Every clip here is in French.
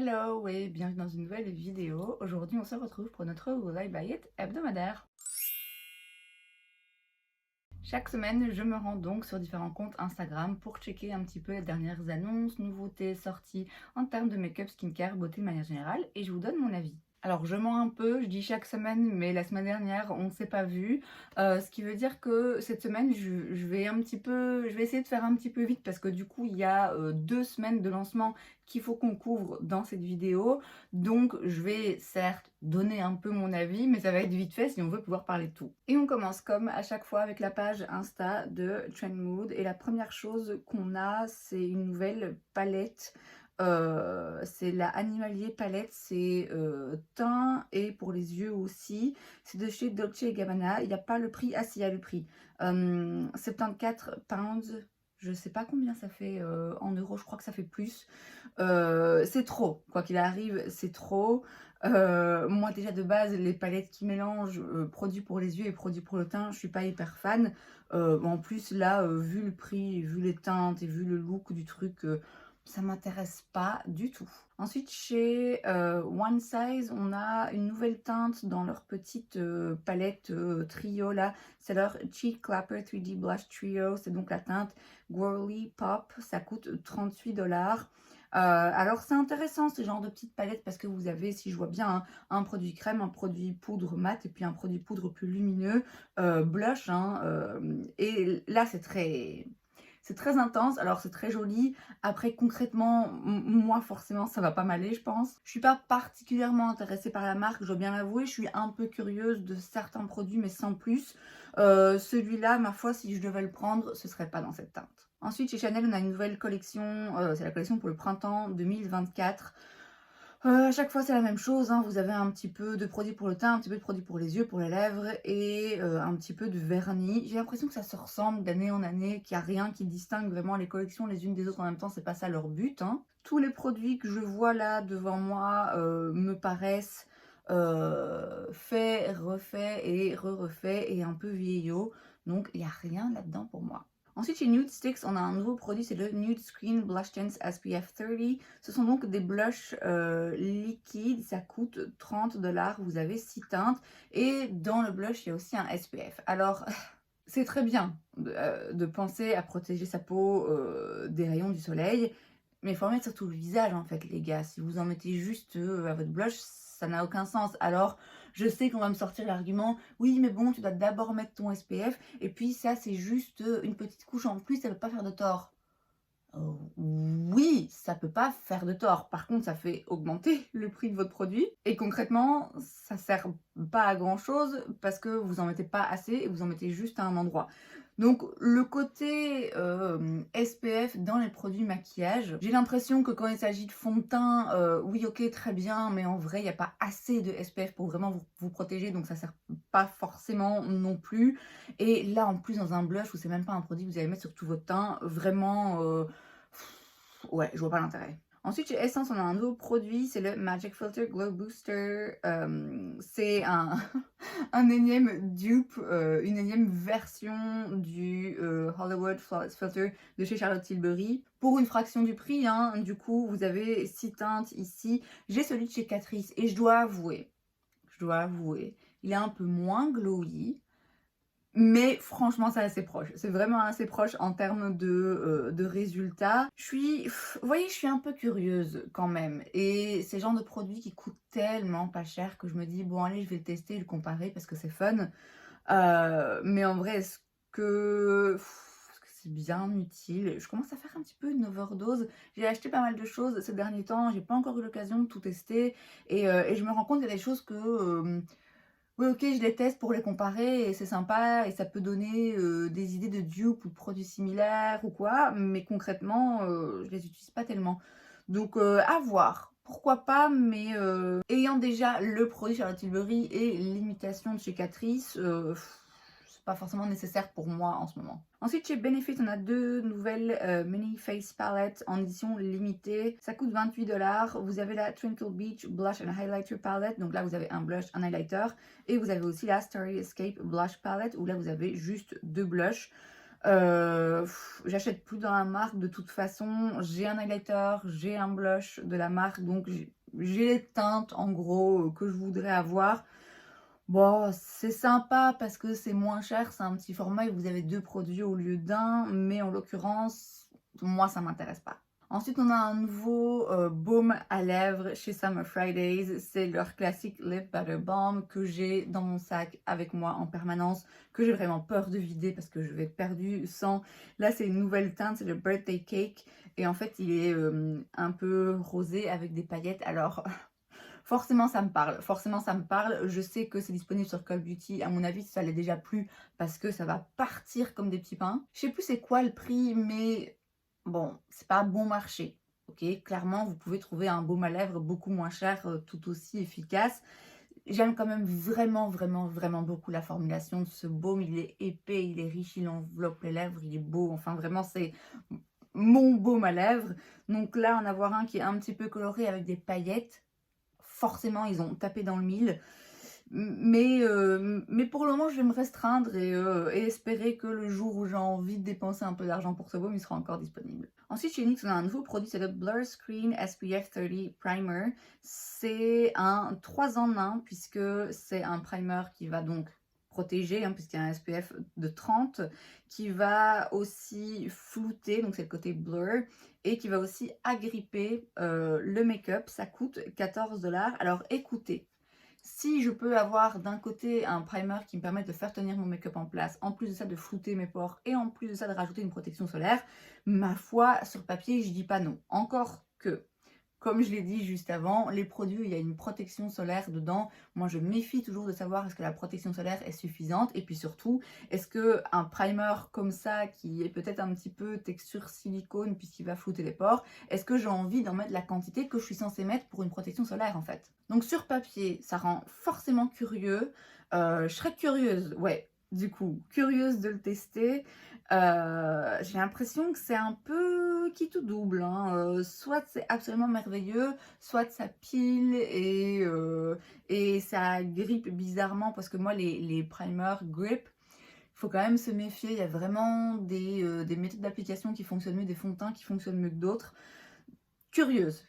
Hello et bienvenue dans une nouvelle vidéo. Aujourd'hui, on se retrouve pour notre Will I Buy It hebdomadaire. Chaque semaine, je me rends donc sur différents comptes Instagram pour checker un petit peu les dernières annonces, nouveautés, sorties en termes de make-up, skincare, beauté de manière générale et je vous donne mon avis. Alors je mens un peu, je dis chaque semaine, mais la semaine dernière on ne s'est pas vu, ce qui veut dire que cette semaine je vais essayer de faire un petit peu vite parce que du coup il y a 2 semaines de lancement qu'il faut qu'on couvre dans cette vidéo, donc je vais certes donner un peu mon avis, mais ça va être vite fait si on veut pouvoir parler de tout. Et on commence comme à chaque fois avec la page Insta de Trendmood et la première chose qu'on a c'est une nouvelle palette. C'est la Animalier palette, c'est teint et pour les yeux aussi. C'est de chez Dolce Gabbana. Il n'y a pas le prix. Ah si, il y a le prix. 74 pounds. Je sais pas combien ça fait en euros, je crois que ça fait plus. C'est trop, quoi qu'il arrive, c'est trop. Moi déjà de base, les palettes qui mélangent produits pour les yeux et produits pour le teint, je suis pas hyper fan. En plus là, vu le prix, vu les teintes et vu le look du truc, ça m'intéresse pas du tout. Ensuite, chez One Size, on a une nouvelle teinte dans leur petite palette trio là. C'est leur Cheek Clapper 3D Blush Trio. C'est donc la teinte Girly Pop. Ça coûte 38 $. Alors c'est intéressant ce genre de petite palette parce que vous avez, si je vois bien, un produit crème, un produit poudre mat et puis un produit poudre plus lumineux, blush. Et là c'est très intense, alors c'est très joli. Après concrètement, moi forcément ça va pas m'aller je pense. Je suis pas particulièrement intéressée par la marque, je dois bien l'avouer. Je suis un peu curieuse de certains produits mais sans plus. Celui-là, ma foi, si je devais le prendre, ce serait pas dans cette teinte. Ensuite chez Chanel on a une nouvelle collection, c'est la collection pour le printemps 2024. À chaque fois c'est la même chose, hein. Vous avez un petit peu de produit pour le teint, un petit peu de produit pour les yeux, pour les lèvres et un petit peu de vernis. J'ai l'impression que ça se ressemble d'année en année, qu'il n'y a rien qui distingue vraiment les collections les unes des autres en même temps, c'est pas ça leur but, hein. Tous les produits que je vois là devant moi me paraissent faits, refaits et re-refaits et un peu vieillots, donc il n'y a rien là-dedans pour moi. Ensuite, chez Nude Sticks, on a un nouveau produit, c'est le Nude Screen Blush Tints SPF 30. Ce sont donc des blushs liquides, ça coûte 30 $. Vous avez 6 teintes et dans le blush, il y a aussi un SPF. Alors, c'est très bien de penser à protéger sa peau des rayons du soleil, mais il faut en mettre sur tout le visage en fait, les gars. Si vous en mettez juste à votre blush, ça n'a aucun sens. Alors, je sais qu'on va me sortir l'argument, oui, mais bon, tu dois d'abord mettre ton SPF, et puis ça, c'est juste une petite couche en plus, ça ne peut pas faire de tort. Oui, ça peut pas faire de tort. Par contre, ça fait augmenter le prix de votre produit. Et concrètement, ça sert pas à grand chose parce que vous en mettez pas assez et vous en mettez juste à un endroit. Donc le côté SPF dans les produits maquillage, j'ai l'impression que quand il s'agit de fond de teint, oui ok très bien, mais en vrai il n'y a pas assez de SPF pour vraiment vous protéger, donc ça sert pas forcément non plus. Et là en plus dans un blush où c'est même pas un produit que vous allez mettre sur tout votre teint, vraiment ouais, je vois pas l'intérêt. Ensuite, chez Essence, on a un nouveau produit, c'est le Magic Filter Glow Booster. C'est un, un énième dupe, une énième version du Hollywood Flawless Filter de chez Charlotte Tilbury. Pour une fraction du prix, hein, du coup, vous avez 6 teintes ici. J'ai celui de chez Catrice et je dois avouer, il est un peu moins glowy. Mais franchement, c'est assez proche. C'est vraiment assez proche en termes de résultats. Vous voyez, je suis un peu curieuse quand même. Et c'est le genre de produit qui coûte tellement pas cher que je me dis, bon allez, je vais le tester et le comparer parce que c'est fun. Mais en vrai, est-ce que c'est bien utile? Je commence à faire un petit peu une overdose. J'ai acheté pas mal de choses ces derniers temps. J'ai pas encore eu l'occasion de tout tester. Et je me rends compte qu'il y a des choses que... oui, ok, je les teste pour les comparer et c'est sympa et ça peut donner des idées de dupes ou de produits similaires ou quoi, mais concrètement, je les utilise pas tellement. Donc, à voir. Pourquoi pas, mais ayant déjà le produit Charlotte Tilbury et l'imitation de chez Catrice, c'est pas forcément nécessaire pour moi en ce moment. Ensuite, chez Benefit, on a deux nouvelles mini face palettes en édition limitée. Ça coûte 28 $. Vous avez la Twinkle Beach Blush and Highlighter Palette. Donc là, vous avez un blush, un highlighter. Et vous avez aussi la Starry Escape Blush Palette où là, vous avez juste deux blushs. J'achète plus dans la marque de toute façon. J'ai un highlighter, j'ai un blush de la marque, donc j'ai les teintes en gros que je voudrais avoir. Bon, c'est sympa parce que c'est moins cher, c'est un petit format et vous avez 2 produits au lieu d'un, mais en l'occurrence, moi ça m'intéresse pas. Ensuite, on a un nouveau baume à lèvres chez Summer Fridays. C'est leur classique Lip Butter Balm que j'ai dans mon sac avec moi en permanence, que j'ai vraiment peur de vider parce que je vais être perdue sans. Là, c'est une nouvelle teinte, c'est le Birthday Cake. Et en fait, il est un peu rosé avec des paillettes. Alors, forcément, ça me parle. Forcément, ça me parle. Je sais que c'est disponible sur Call Beauty. À mon avis, ça l'est déjà plus parce que ça va partir comme des petits pains. Je sais plus c'est quoi le prix, mais bon, c'est pas bon marché. Ok, clairement, vous pouvez trouver un baume à lèvres beaucoup moins cher, tout aussi efficace. J'aime quand même vraiment, vraiment, vraiment beaucoup la formulation de ce baume. Il est épais, il est riche, il enveloppe les lèvres, il est beau. Enfin, vraiment, c'est mon baume à lèvres. Donc là, en avoir un qui est un petit peu coloré avec des paillettes, forcément, ils ont tapé dans le mille. Mais pour le moment, je vais me restreindre et espérer que le jour où j'ai envie de dépenser un peu d'argent pour ce baume, il sera encore disponible. Ensuite, chez NYX, on a un nouveau produit, c'est le Blur Screen SPF 30 Primer. C'est un 3 en 1 puisque c'est un primer qui va donc protéger, puisqu'il y a un SPF de 30, qui va aussi flouter, donc c'est le côté blur, et qui va aussi agripper le make-up. Ça coûte 14 $. Alors écoutez, si je peux avoir d'un côté un primer qui me permet de faire tenir mon make-up en place, en plus de ça de flouter mes pores et en plus de ça de rajouter une protection solaire, ma foi, sur papier, je dis pas non. Encore que, comme je l'ai dit juste avant, les produits, il y a une protection solaire dedans. Moi, je méfie toujours de savoir est-ce que la protection solaire est suffisante. Et puis surtout, est-ce qu'un primer comme ça, qui est peut-être un petit peu texture silicone puisqu'il va flouter les pores, est-ce que j'ai envie d'en mettre la quantité que je suis censée mettre pour une protection solaire en fait? Donc sur papier, ça rend forcément curieux. Je serais curieuse, ouais, du coup, curieuse de le tester. J'ai l'impression que c'est un peu qui tout double, soit c'est absolument merveilleux, soit ça pile et ça grippe bizarrement parce que moi les primers grip. Il faut quand même se méfier, il y a vraiment des méthodes d'application qui fonctionnent mieux, des fonds de teint qui fonctionnent mieux que d'autres. Curieuse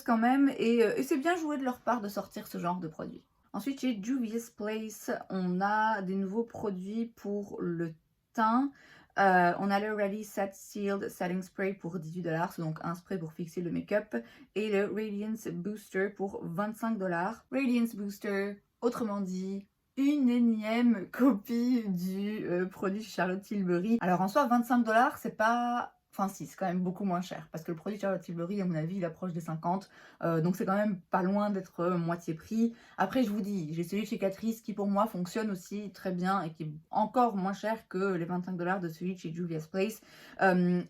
quand même et c'est bien joué de leur part de sortir ce genre de produit. Ensuite chez Juvia's Place, on a des nouveaux produits pour le teint. On a le Ready Set Sealed Setting Spray pour 18 $, c'est donc un spray pour fixer le make-up, et le Radiance Booster pour 25 $. Radiance Booster, autrement dit, une énième copie du produit Charlotte Tilbury. Alors en soi, 25 $, c'est pas... Enfin si, c'est quand même beaucoup moins cher, parce que le produit Charlotte Tilbury, à mon avis, il approche des 50, donc c'est quand même pas loin d'être moitié prix. Après, je vous dis, j'ai celui de chez Catrice qui pour moi fonctionne aussi très bien et qui est encore moins cher que les 25 $ de celui de chez Juvia's Place.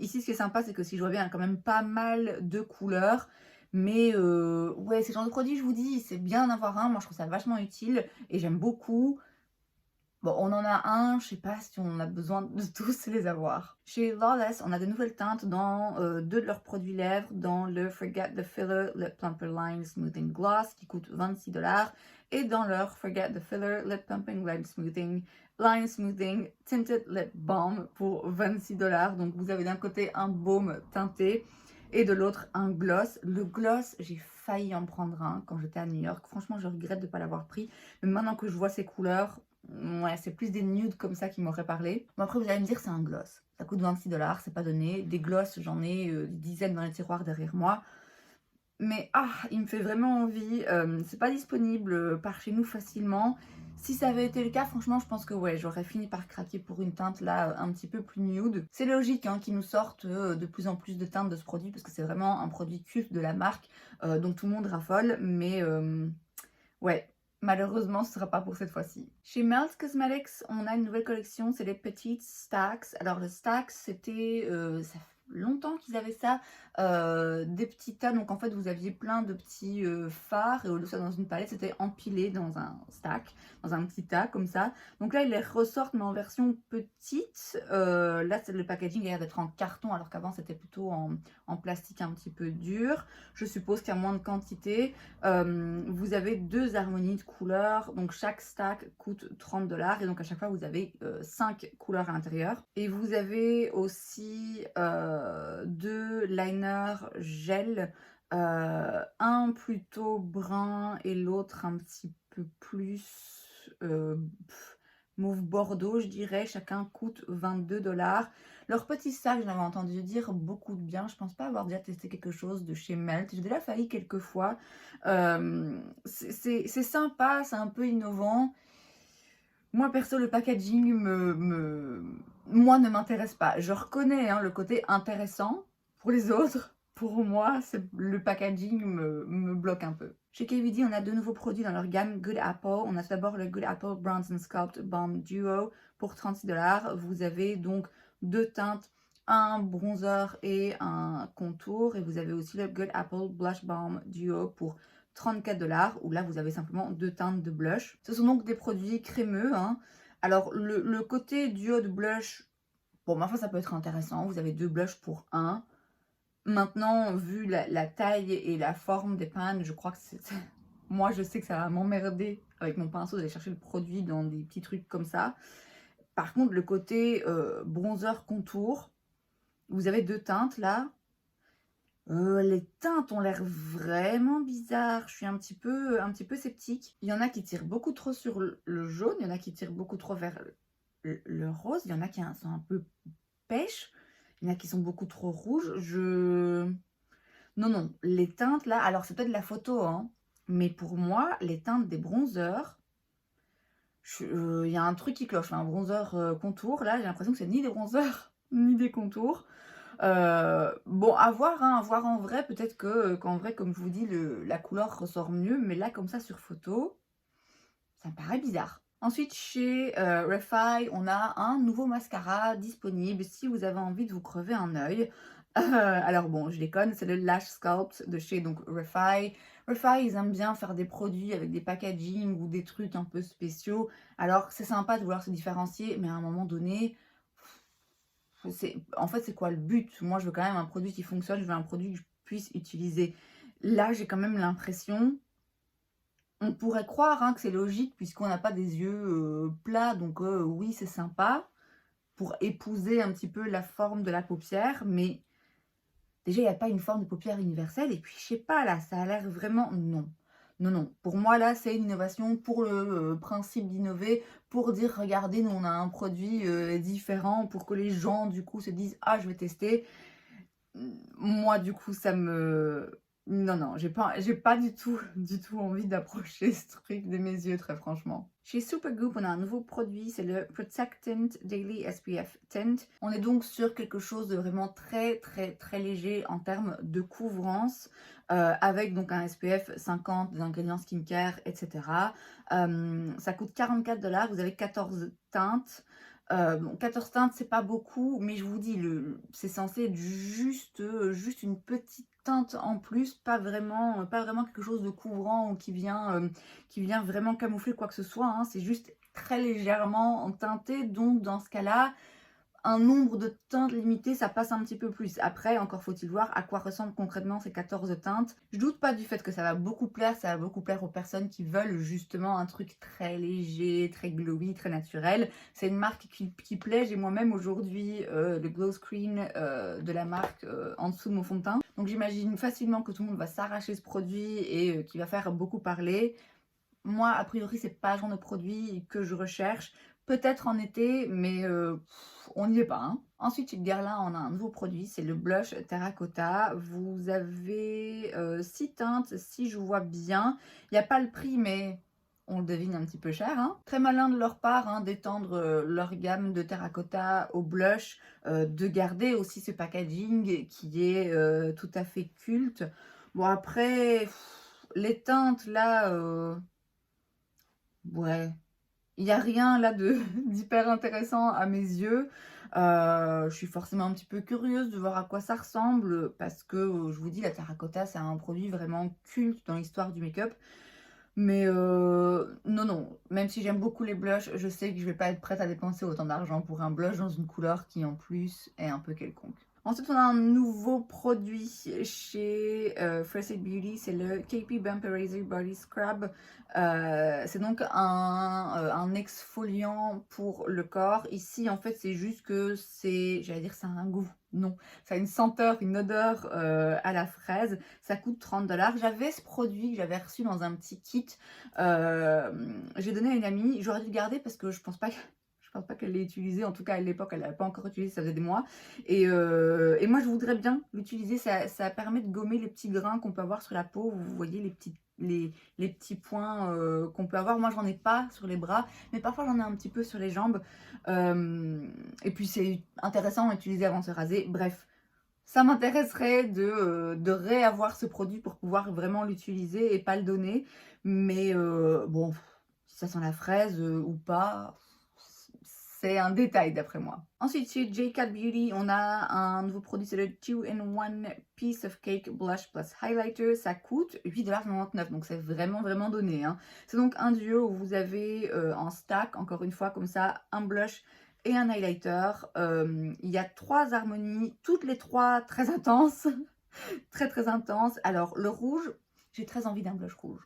Ici, ce qui est sympa, c'est que si je vois bien, il y a quand même pas mal de couleurs. Mais ouais, ces genres de produits, je vous dis, c'est bien d'en avoir un. Moi, je trouve ça vachement utile et j'aime beaucoup. Bon, on en a un, je sais pas si on a besoin de tous les avoir. Chez Lawless, on a de nouvelles teintes dans deux de leurs produits lèvres, dans le Forget the Filler Lip Plumper Line Smoothing Gloss qui coûte 26 $ et dans leur Forget the Filler Lip Plumping Line Smoothing Tinted Lip Balm pour 26 $. Donc vous avez d'un côté un baume teinté et de l'autre un gloss. Le gloss, j'ai failli en prendre un quand j'étais à New York. Franchement, je regrette de ne pas l'avoir pris. Mais maintenant que je vois ces couleurs, ouais, c'est plus des nudes comme ça qui m'auraient parlé. Bon, après, vous allez me dire, c'est un gloss. Ça coûte 26 $, c'est pas donné. Des gloss, j'en ai des dizaines dans les tiroirs derrière moi. Mais il me fait vraiment envie. C'est pas disponible par chez nous facilement. Si ça avait été le cas, franchement, je pense que ouais, j'aurais fini par craquer pour une teinte là un petit peu plus nude. C'est logique qu'ils nous sortent de plus en plus de teintes de ce produit parce que c'est vraiment un produit culte de la marque dont tout le monde raffole. Mais ouais, malheureusement, ce ne sera pas pour cette fois-ci. Chez Melts Cosmetics, on a une nouvelle collection, c'est les petites Stacks. Alors, le Stacks, c'était... longtemps qu'ils avaient ça, des petits tas. Donc en fait, vous aviez plein de petits fards et au lieu de ça dans une palette, c'était empilé dans un stack, dans un petit tas comme ça. Donc là, ils les ressortent, mais en version petite. Là, le packaging a l'air d'être en carton, alors qu'avant, c'était plutôt en plastique un petit peu dur. Je suppose qu'il y a moins de quantité. Vous avez 2 harmonies de couleurs, donc chaque stack coûte 30 $, et donc à chaque fois vous avez 5 couleurs à l'intérieur. Et vous avez aussi 2 liners gel, un plutôt brun et l'autre un petit peu plus mauve bordeaux, je dirais. Chacun coûte 22 $. Leur petit sac, j'en avais entendu dire beaucoup de bien. Je pense pas avoir déjà testé quelque chose de chez Melt. J'ai déjà failli quelques fois. C'est sympa, c'est un peu innovant. Moi, perso, le packaging moi, ne m'intéresse pas. Je reconnais hein, le côté intéressant pour les autres. Pour moi, le packaging me bloque un peu. Chez KVD, on a 2 nouveaux produits dans leur gamme Good Apple. On a tout d'abord le Good Apple Bronze Sculpt Balm Duo pour 36 $. Vous avez donc 2 teintes, un bronzer et un contour. Et vous avez aussi le Good Apple Blush Balm Duo pour 34 $, où là vous avez simplement 2 teintes de blush. Ce sont donc des produits crémeux. Hein. Alors le côté duo de blush, bon, ma foi, ça peut être intéressant. Vous avez 2 blushs pour 1. Maintenant, vu la taille et la forme des pannes, je crois que c'est... Moi, je sais que ça va m'emmerder avec mon pinceau d'aller chercher le produit dans des petits trucs comme ça. Par contre, le côté bronzer contour, vous avez 2 teintes là. Les teintes ont l'air vraiment bizarres. Je suis un petit peu sceptique. Il y en a qui tirent beaucoup trop sur le jaune, il y en a qui tirent beaucoup trop vers le rose, il y en a qui sont un peu pêche, il y en a qui sont beaucoup trop rouges. Non, non, les teintes là, alors c'est peut-être de la photo, hein, mais pour moi, les teintes des bronzers, il y a un truc qui cloche. Un bronzer contour, là, j'ai l'impression que c'est ni des bronzers, ni des contours. Bon, à voir, hein, à voir en vrai. Peut-être qu'en vrai, comme je vous dis, la couleur ressort mieux. Mais là, comme ça, sur photo, ça me paraît bizarre. Ensuite, chez Refy, on a un nouveau mascara disponible si vous avez envie de vous crever un œil. Alors bon, je déconne, c'est le Lash Sculpt de chez donc Refy. Refy, ils aiment bien faire des produits avec des packaging ou des trucs un peu spéciaux. Alors, c'est sympa de vouloir se différencier, mais à un moment donné... En fait, c'est quoi le but? Moi, je veux quand même un produit qui fonctionne, je veux un produit que je puisse utiliser. Là, j'ai quand même l'impression, on pourrait croire hein, que c'est logique puisqu'on n'a pas des yeux plats, donc oui, c'est sympa pour épouser un petit peu la forme de la paupière, mais déjà, il n'y a pas une forme de paupière universelle, et puis je sais pas, là, ça a l'air vraiment... Non. Non, non. Pour moi, là, c'est une innovation pour le principe d'innover, pour dire, regardez, nous, on a un produit différent, pour que les gens, du coup, se disent, ah, je vais tester. Moi, du coup, ça me... Non, non, j'ai pas du tout, du tout envie d'approcher ce truc de mes yeux, très franchement. Chez Supergoop, on a un nouveau produit, c'est le Protect Tint Daily SPF Tint. On est donc sur quelque chose de vraiment très, très, très léger en termes de couvrance, avec donc un SPF 50, des ingrédients skincare, etc. Ça coûte 44 $, vous avez 14 teintes. Bon, 14 teintes, c'est pas beaucoup, mais je vous dis, c'est censé être juste une petite teinte en plus, pas vraiment quelque chose de couvrant ou qui vient vraiment camoufler quoi que ce soit. Hein. C'est juste très légèrement teinté, donc dans ce cas-là, un nombre de teintes limité, ça passe un petit peu plus. Après, encore faut-il voir à quoi ressemblent concrètement ces 14 teintes. Je doute pas du fait que ça va beaucoup plaire. Ça va beaucoup plaire aux personnes qui veulent justement un truc très léger, très glowy, très naturel. C'est une marque qui plaît. J'ai moi-même aujourd'hui le glow screen de la marque en dessous de mon fond de teint. Donc j'imagine facilement que tout le monde va s'arracher ce produit et qui va faire beaucoup parler. Moi, a priori, c'est pas le genre de produit que je recherche. Peut-être en été, mais on n'y est pas. Hein. Ensuite, chez Guerlain, on a un nouveau produit, c'est le blush Terracotta. Vous avez 6 teintes, si je vois bien. Il n'y a pas le prix, mais on le devine un petit peu cher. Hein. Très malin de leur part hein, d'étendre leur gamme de Terracotta au blush, de garder aussi ce packaging qui est tout à fait culte. Bon, après, les teintes, là... ouais, il n'y a rien là d'hyper intéressant à mes yeux. Je suis forcément un petit peu curieuse de voir à quoi ça ressemble parce que, je vous dis, la terracotta, c'est un produit vraiment culte dans l'histoire du make-up. Mais non, non, même si j'aime beaucoup les blushs, je sais que je vais pas être prête à dépenser autant d'argent pour un blush dans une couleur qui, en plus, est un peu quelconque. Ensuite, on a un nouveau produit chez Fresher Beauty, c'est le KP Bump Eraser Body Scrub. C'est donc un exfoliant pour le corps. Ici, en fait, c'est juste que c'est, j'allais dire, c'est un goût. Non, ça a une senteur, une odeur à la fraise. Ça coûte 30 $. J'avais ce produit que j'avais reçu dans un petit kit. J'ai donné à une amie. J'aurais dû le garder parce que je pense pas qu'elle l'ait utilisé. En tout cas, à l'époque, elle l'avait pas encore utilisé. Ça faisait des mois. Et moi, je voudrais bien l'utiliser. Ça permet de gommer les petits grains qu'on peut avoir sur la peau. Vous voyez les petits points qu'on peut avoir. Moi, j'en ai pas sur les bras, mais parfois j'en ai un petit peu sur les jambes. Et puis, c'est intéressant à utiliser avant de se raser. Bref. Ça m'intéresserait de réavoir ce produit pour pouvoir vraiment l'utiliser et pas le donner. Mais bon, si ça sent la fraise ou pas, c'est un détail d'après moi. Ensuite, chez J.Cat Beauty, on a un nouveau produit, c'est le 2-in-1 Piece of Cake Blush Plus Highlighter. Ça coûte 8,99 $, donc c'est vraiment, vraiment donné, hein. C'est donc un duo où vous avez en stack, encore une fois, comme ça, un blush et un highlighter. Il y a 3 harmonies, toutes les 3 très intenses. Très, très intenses. Alors, le rouge, j'ai très envie d'un blush rouge.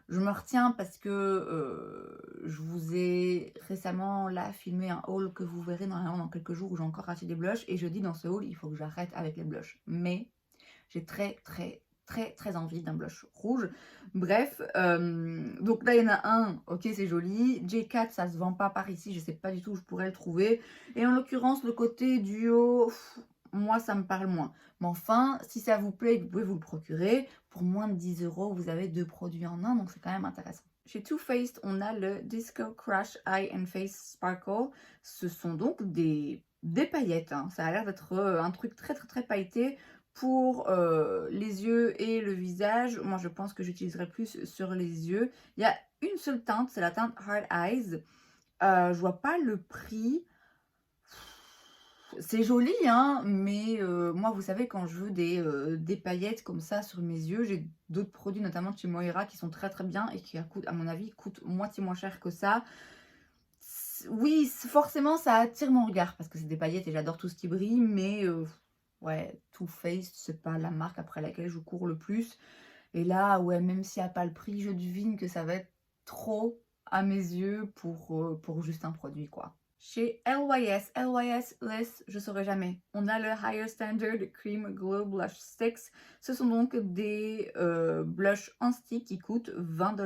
Je me retiens parce que je vous ai récemment là filmé un haul que vous verrez normalement dans quelques jours où j'ai encore racheté des blushs. Et je dis dans ce haul, il faut que j'arrête avec les blushs. Mais j'ai très, très, très, très envie d'un blush rouge. Bref, donc là, il y en a un, ok, c'est joli. J4, ça se vend pas par ici, je sais pas du tout où je pourrais le trouver. Et en l'occurrence, le côté duo, moi, ça me parle moins. Mais enfin, si ça vous plaît, vous pouvez vous le procurer. Pour moins de 10 €, vous avez 2 produits en un, donc c'est quand même intéressant. Chez Too Faced, on a le Disco Crush Eye and Face Sparkle. Ce sont donc des paillettes, hein. Ça a l'air d'être un truc très, très, très pailleté pour les yeux et le visage. Moi, je pense que j'utiliserai plus sur les yeux. Il y a une seule teinte, c'est la teinte Hard Eyes. Je vois pas le prix. C'est joli, hein, mais moi, vous savez, quand je veux des paillettes comme ça sur mes yeux, j'ai d'autres produits, notamment de chez Moira, qui sont très très bien et qui, à mon avis, coûtent moitié moins cher que ça. Oui, forcément, ça attire mon regard parce que c'est des paillettes et j'adore tout ce qui brille, mais ouais, Too Faced, c'est pas la marque après laquelle je cours le plus. Et là, ouais, même s'il n'y a pas le prix, je devine que ça va être trop à mes yeux pour juste un produit, quoi. Chez LYS List, je ne saurais jamais. On a le Higher Standard Cream Glow Blush Sticks. Ce sont donc des blushs en stick qui coûtent 20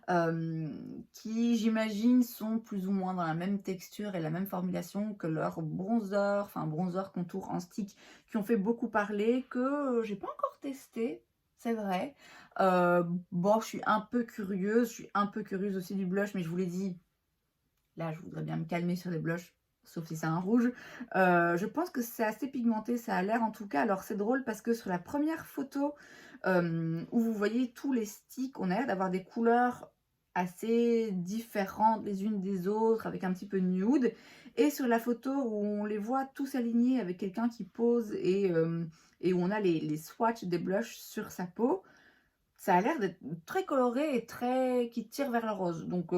$, qui, j'imagine, sont plus ou moins dans la même texture et la même formulation que leurs bronzer, enfin bronzer contour en stick, qui ont fait beaucoup parler, que j'ai pas encore testé, c'est vrai. Bon, je suis un peu curieuse aussi du blush, mais je vous l'ai dit, là, je voudrais bien me calmer sur les blushs, sauf si c'est un rouge. Je pense que c'est assez pigmenté, ça a l'air en tout cas. Alors, c'est drôle parce que sur la première photo où vous voyez tous les sticks, on a l'air d'avoir des couleurs assez différentes les unes des autres, avec un petit peu nude. Et sur la photo où on les voit tous alignés avec quelqu'un qui pose et où on a les swatchs des blushs sur sa peau, ça a l'air d'être très coloré et très qui tire vers le rose. Donc,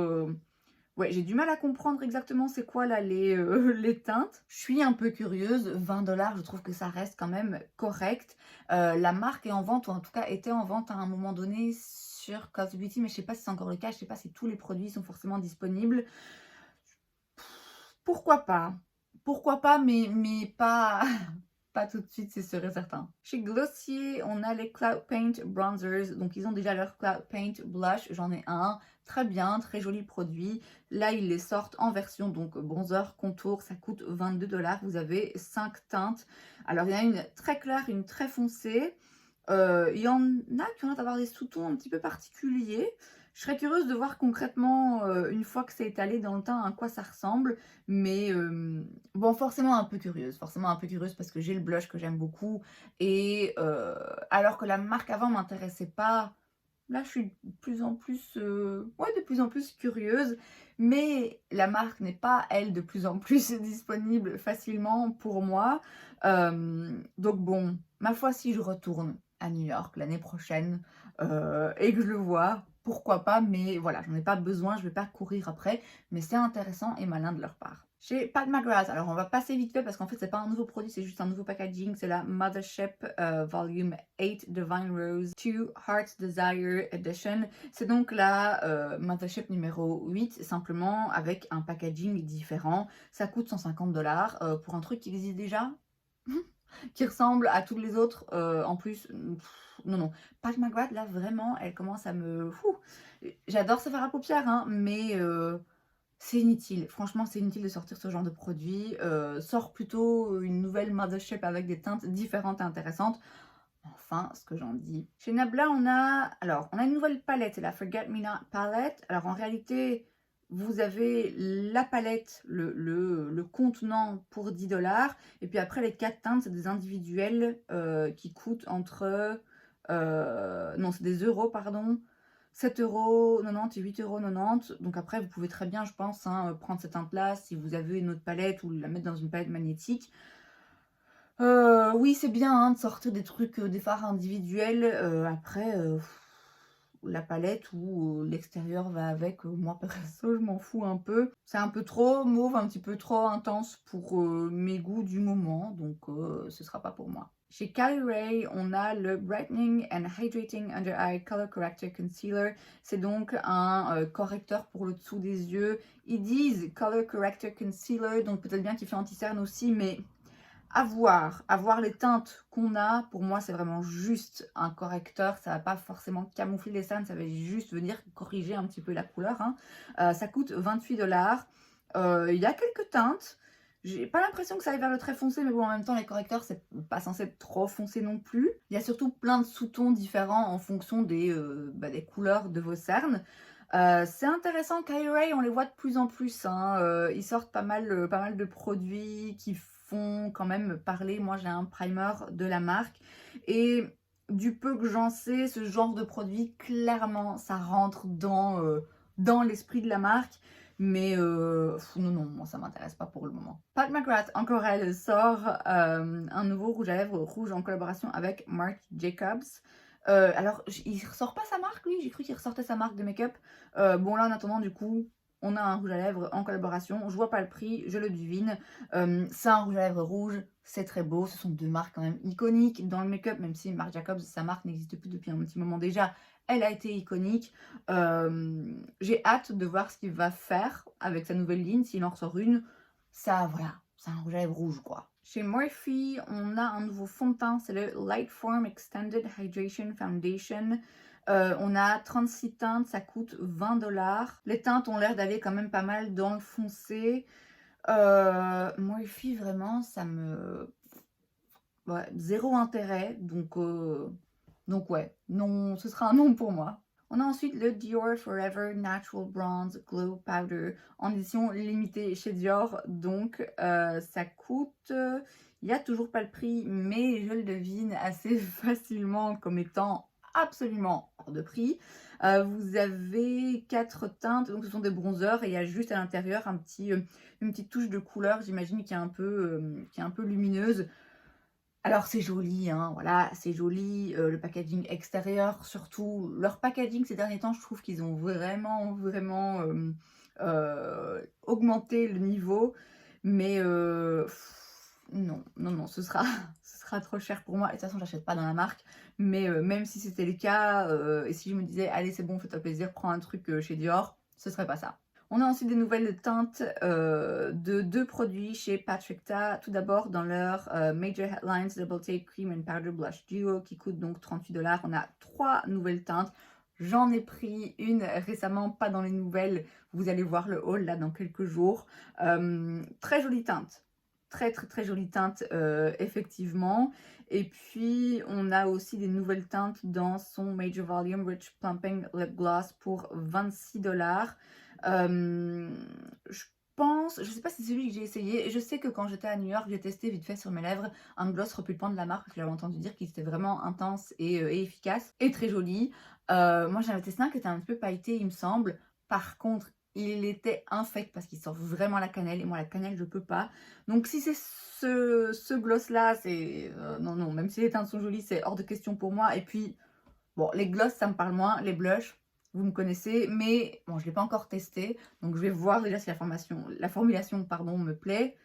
ouais, j'ai du mal à comprendre exactement c'est quoi là les teintes. Je suis un peu curieuse, 20 $, je trouve que ça reste quand même correct. La marque est en vente, ou en tout cas était en vente à un moment donné sur Cult Beauty, mais je sais pas si c'est encore le cas, je sais pas si tous les produits sont forcément disponibles. Pourquoi pas? Pourquoi pas, mais pas, pas tout de suite, c'est sûr et certain. Chez Glossier, on a les Cloud Paint Bronzers. Donc, ils ont déjà leur Cloud Paint Blush. J'en ai un. Très bien, très joli produit. Là, ils les sortent en version donc bronzer, contour. Ça coûte 22 $. Vous avez 5 teintes. Alors, il y en a une très claire, une très foncée. Il y en a qui ont l'air d'avoir des sous-tons un petit peu particuliers. Je serais curieuse de voir concrètement, une fois que c'est étalé dans le temps, à quoi ça ressemble. Mais bon, forcément un peu curieuse parce que j'ai le blush que j'aime beaucoup. Et alors que la marque avant m'intéressait pas Là, je suis de plus en plus, ouais, de plus en plus curieuse, mais la marque n'est pas, elle, de plus en plus disponible facilement pour moi. Donc bon, ma foi, si je retourne à New York l'année prochaine, et que je le vois, pourquoi pas? Mais voilà, j'en ai pas besoin, je vais pas courir après, mais c'est intéressant et malin de leur part. Chez Pat McGrath, alors on va passer vite fait parce qu'en fait c'est pas un nouveau produit, c'est juste un nouveau packaging, c'est la Mothership Volume 8 Divine Rose 2 Heart's Desire Edition. C'est donc la Mothership numéro 8, simplement avec un packaging différent. Ça coûte 150 $ pour un truc qui existe déjà, qui ressemble à tous les autres. En plus, non, non. Pat McGrath, là vraiment, elle commence à me... J'adore se faire à paupières, hein, mais... c'est inutile, franchement c'est inutile de sortir ce genre de produit. Sors plutôt une nouvelle Mothership avec des teintes différentes et intéressantes. Enfin, ce que j'en dis. Chez Nabla, on a une nouvelle palette, c'est la Forget Me Not palette. Alors en réalité, vous avez la palette, le contenant pour 10 $. Et puis après, les 4 teintes, c'est des individuels qui coûtent entre... non, c'est des euros, pardon. 7,90 € et 8,90 €. Donc après, vous pouvez très bien, je pense, hein, prendre cette teinte-là si vous avez une autre palette ou la mettre dans une palette magnétique. Oui, c'est bien hein, de sortir des trucs, des fards individuels. Après, la palette ou l'extérieur va avec. Moi, perso, je m'en fous un peu. C'est un peu trop mauve, un petit peu trop intense pour mes goûts du moment. Donc, ce sera pas pour moi. Chez Cali Ray, on a le Brightening and Hydrating Under Eye Color Corrector Concealer. C'est donc un correcteur pour le dessous des yeux. Ils disent Color Corrector Concealer, donc peut-être bien qu'il fait anti-cerne aussi, mais à voir les teintes qu'on a. Pour moi, c'est vraiment juste un correcteur. Ça va pas forcément camoufler les cernes, ça va juste venir corriger un petit peu la couleur, hein. Ça coûte 28 $. Il y a quelques teintes. J'ai pas l'impression que ça aille vers le très foncé, mais bon, en même temps, les correcteurs, c'est pas censé être trop foncé non plus. Il y a surtout plein de sous-tons différents en fonction des couleurs de vos cernes. C'est intéressant, Kylie Ray, on les voit de plus en plus, hein. Ils sortent pas mal de produits qui font quand même parler. Moi, j'ai un primer de la marque et du peu que j'en sais, ce genre de produit, clairement, ça rentre dans l'esprit de la marque. Mais non, non, moi ça m'intéresse pas pour le moment. Pat McGrath, encore elle, sort un nouveau rouge à lèvres rouge en collaboration avec Marc Jacobs. Alors, il ressort pas sa marque, lui, j'ai cru qu'il ressortait sa marque de make-up. Bon, là, en attendant, du coup, on a un rouge à lèvres en collaboration. Je vois pas le prix, je le devine. C'est un rouge à lèvres rouge, c'est très beau. Ce sont deux marques quand même iconiques dans le make-up, même si Marc Jacobs, sa marque n'existe plus depuis un petit moment déjà. Elle a été iconique. J'ai hâte de voir ce qu'il va faire avec sa nouvelle ligne. S'il en ressort une, ça, voilà, c'est un rouge à lèvres rouge, quoi. Chez Morphe, on a un nouveau fond de teint, c'est le Lightform Extended Hydration Foundation. On a 36 teintes, ça coûte 20 $. Les teintes ont l'air d'aller quand même pas mal dans le foncé. Morphe, vraiment, ça me... Ouais, zéro intérêt, donc ouais, non, ce sera un non pour moi. On a ensuite le Dior Forever Natural Bronze Glow Powder en édition limitée chez Dior. Donc ça coûte, il n'y a toujours pas le prix, mais je le devine assez facilement comme étant absolument hors de prix. Vous avez 4 teintes, donc ce sont des bronzers et il y a juste à l'intérieur une petite touche de couleur, j'imagine, qui est un peu lumineuse. Alors c'est joli, hein, voilà, c'est joli, le packaging extérieur surtout. Leur packaging ces derniers temps, je trouve qu'ils ont vraiment augmenté le niveau. Mais non, non, non, ce sera ce sera trop cher pour moi et de toute façon j'achète pas dans la marque. Mais même si c'était le cas, et si je me disais: «Allez c'est bon, fais-toi plaisir, prends un truc, chez Dior», ce serait pas ça. On a ensuite des nouvelles teintes de 2 produits chez Patrick Ta. Tout d'abord dans leur Major Headlines Double Take Cream and Powder Blush Duo qui coûte donc 38 $. On a 3 nouvelles teintes. J'en ai pris une récemment, pas dans les nouvelles. Vous allez voir le haul là dans quelques jours. Très jolie teinte. Très jolie teinte, effectivement. Et puis, on a aussi des nouvelles teintes dans son Major Volume Rich Plumping Lip Gloss pour 26 $. Je pense, je sais pas si c'est celui que j'ai essayé. Je sais que quand j'étais à New York, j'ai testé vite fait sur mes lèvres un gloss repulpant de la marque, parce que j'avais entendu dire qu'il était vraiment intense et efficace et très joli. Moi j'en avais testé un qui était un petit peu pailleté, il me semble. Par contre, il était infect parce qu'il sort vraiment la cannelle et moi la cannelle je peux pas. Donc si c'est ce gloss là, c'est non non, même si les teintes sont jolies, c'est hors de question pour moi. Et puis bon, les gloss ça me parle moins, les blushs vous me connaissez, mais bon, je l'ai pas encore testé, donc je vais voir déjà si la formulation pardon, me plaît.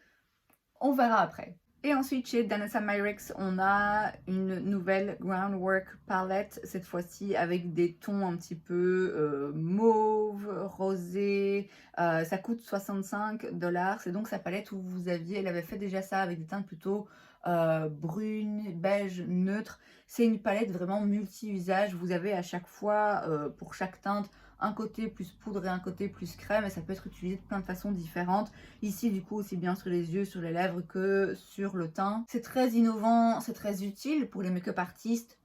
On verra après. Et ensuite, chez Danessa Myricks, on a une nouvelle Groundwork palette, cette fois-ci avec des tons un petit peu mauve, rosé. Ça coûte 65 $. C'est donc sa palette où elle avait fait déjà ça avec des teintes plutôt brunes, beige, neutres. C'est une palette vraiment multi-usage. Vous avez à chaque fois, pour chaque teinte, un côté plus poudre et un côté plus crème, et ça peut être utilisé de plein de façons différentes. Ici du coup aussi bien sur les yeux, sur les lèvres que sur le teint. C'est très innovant, c'est très utile pour les make-up artistes.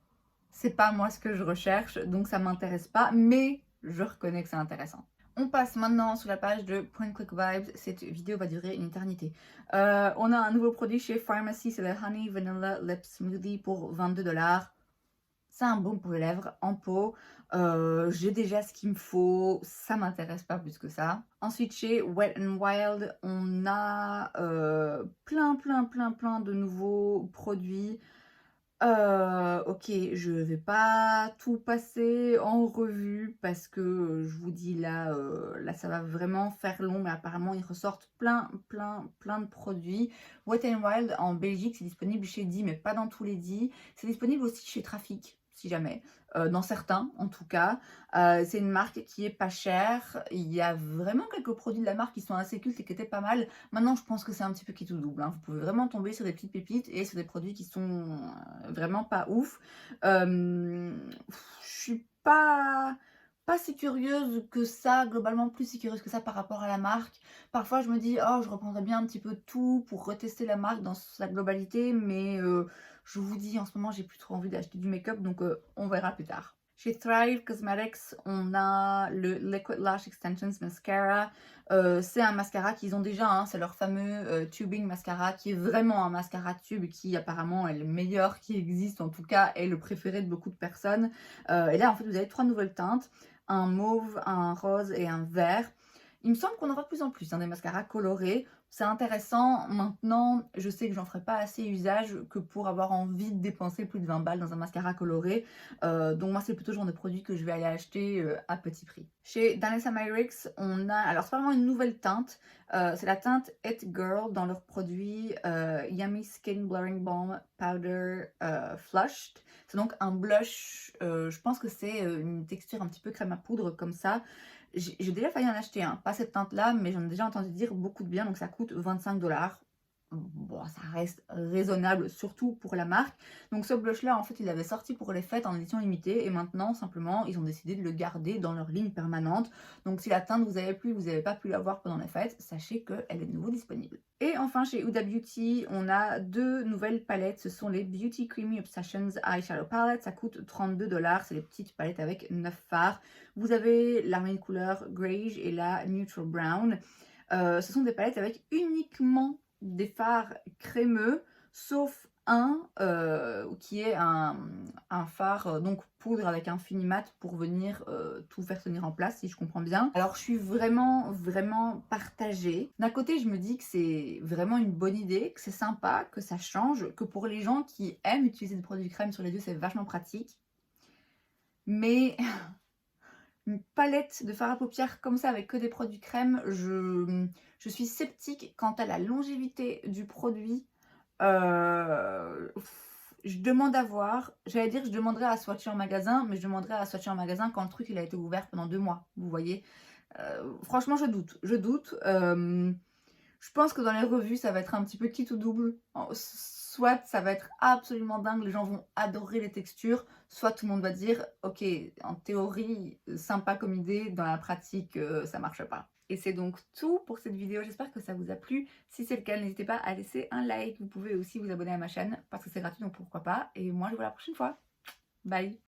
C'est pas moi ce que je recherche, donc ça m'intéresse pas, mais je reconnais que c'est intéressant. On passe maintenant sur la page de Point Click Vibes. Cette vidéo va durer une éternité. On a un nouveau produit chez Pharmacy, c'est le Honey Vanilla Lip Smoothie pour 22 $. C'est un baume pour les lèvres en pot. J'ai déjà ce qu'il me faut. Ça m'intéresse pas plus que ça. Ensuite, chez Wet n Wild, on a plein de nouveaux produits. Ok, je vais pas tout passer en revue parce que je vous dis là, là ça va vraiment faire long, mais apparemment ils ressortent plein de produits. Wet n Wild en Belgique, c'est disponible chez Di, mais pas dans tous les Di. C'est disponible aussi chez Trafic, si jamais, dans certains en tout cas. C'est une marque qui est pas chère. Il y a vraiment quelques produits de la marque qui sont assez cultes et qui étaient pas mal. Maintenant, je pense que c'est un petit peu qui tout double, hein. Vous pouvez vraiment tomber sur des petites pépites et sur des produits qui sont vraiment pas ouf. Je suis pas si curieuse que ça, globalement plus si curieuse que ça par rapport à la marque. Parfois je me dis, oh je reprendrais bien un petit peu tout pour retester la marque dans sa globalité, mais je vous dis en ce moment j'ai plus trop envie d'acheter du make-up, donc on verra plus tard. Chez Thrive Cosmetics, on a le Liquid Lash Extensions Mascara. C'est un mascara qu'ils ont déjà, hein, c'est leur fameux tubing mascara qui est vraiment un mascara tube qui apparemment est le meilleur qui existe, en tout cas est le préféré de beaucoup de personnes. Et là en fait vous avez 3 nouvelles teintes, un mauve, un rose et un vert. Il me semble qu'on aura de plus en plus des mascaras colorés. C'est intéressant. Maintenant, je sais que j'en ferai pas assez usage que pour avoir envie de dépenser plus de 20 balles dans un mascara coloré. Donc moi, c'est plutôt le genre de produit que je vais aller acheter à petit prix. Chez Danessa Myricks, on a... Alors, c'est pas vraiment une nouvelle teinte. C'est la teinte It Girl dans leur produit Yummy Skin Blurring Balm Powder Flushed. C'est donc un blush. Je pense que c'est une texture un petit peu crème à poudre comme ça. J'ai déjà failli en acheter un, pas cette teinte là, mais j'en ai déjà entendu dire beaucoup de bien, donc ça coûte 25 $. Bon, ça reste raisonnable, surtout pour la marque. Donc ce blush là, en fait, il avait sorti pour les fêtes en édition limitée, et maintenant, simplement, ils ont décidé de le garder dans leur ligne permanente. Donc si la teinte vous avait plu, vous n'avez pas pu l'avoir pendant les fêtes, sachez qu'elle est de nouveau disponible. Et enfin, chez Huda Beauty, on a 2 nouvelles palettes. Ce sont les Beauty Creamy Obsessions Eyeshadow Palette. Ça coûte 32 $. C'est les petites palettes avec 9 fards. Vous avez la main couleur Greige et la Neutral Brown. Ce sont des palettes avec uniquement des fards crémeux, sauf un qui est un fard donc poudre avec un fini mat pour venir tout faire tenir en place, si je comprends bien. Alors je suis vraiment partagée. D'un côté je me dis que c'est vraiment une bonne idée, que c'est sympa, que ça change, que pour les gens qui aiment utiliser des produits crème sur les yeux c'est vachement pratique. Mais une palette de fard à paupières comme ça avec que des produits crème, je suis sceptique quant à la longévité du produit. Je demande à voir. J'allais dire je demanderais à swatcher en magasin, mais je demanderais à swatcher en magasin quand le truc il a été ouvert pendant 2 mois, vous voyez. Franchement je doute. Je pense que dans les revues ça va être un petit peu quitte ou double. Soit ça va être absolument dingue, les gens vont adorer les textures, soit tout le monde va dire ok, en théorie sympa comme idée, dans la pratique ça marche pas. Et c'est donc tout pour cette vidéo, j'espère que ça vous a plu. Si c'est le cas, n'hésitez pas à laisser un like, vous pouvez aussi vous abonner à ma chaîne parce que c'est gratuit donc pourquoi pas. Et moi je vous vois la prochaine fois. Bye.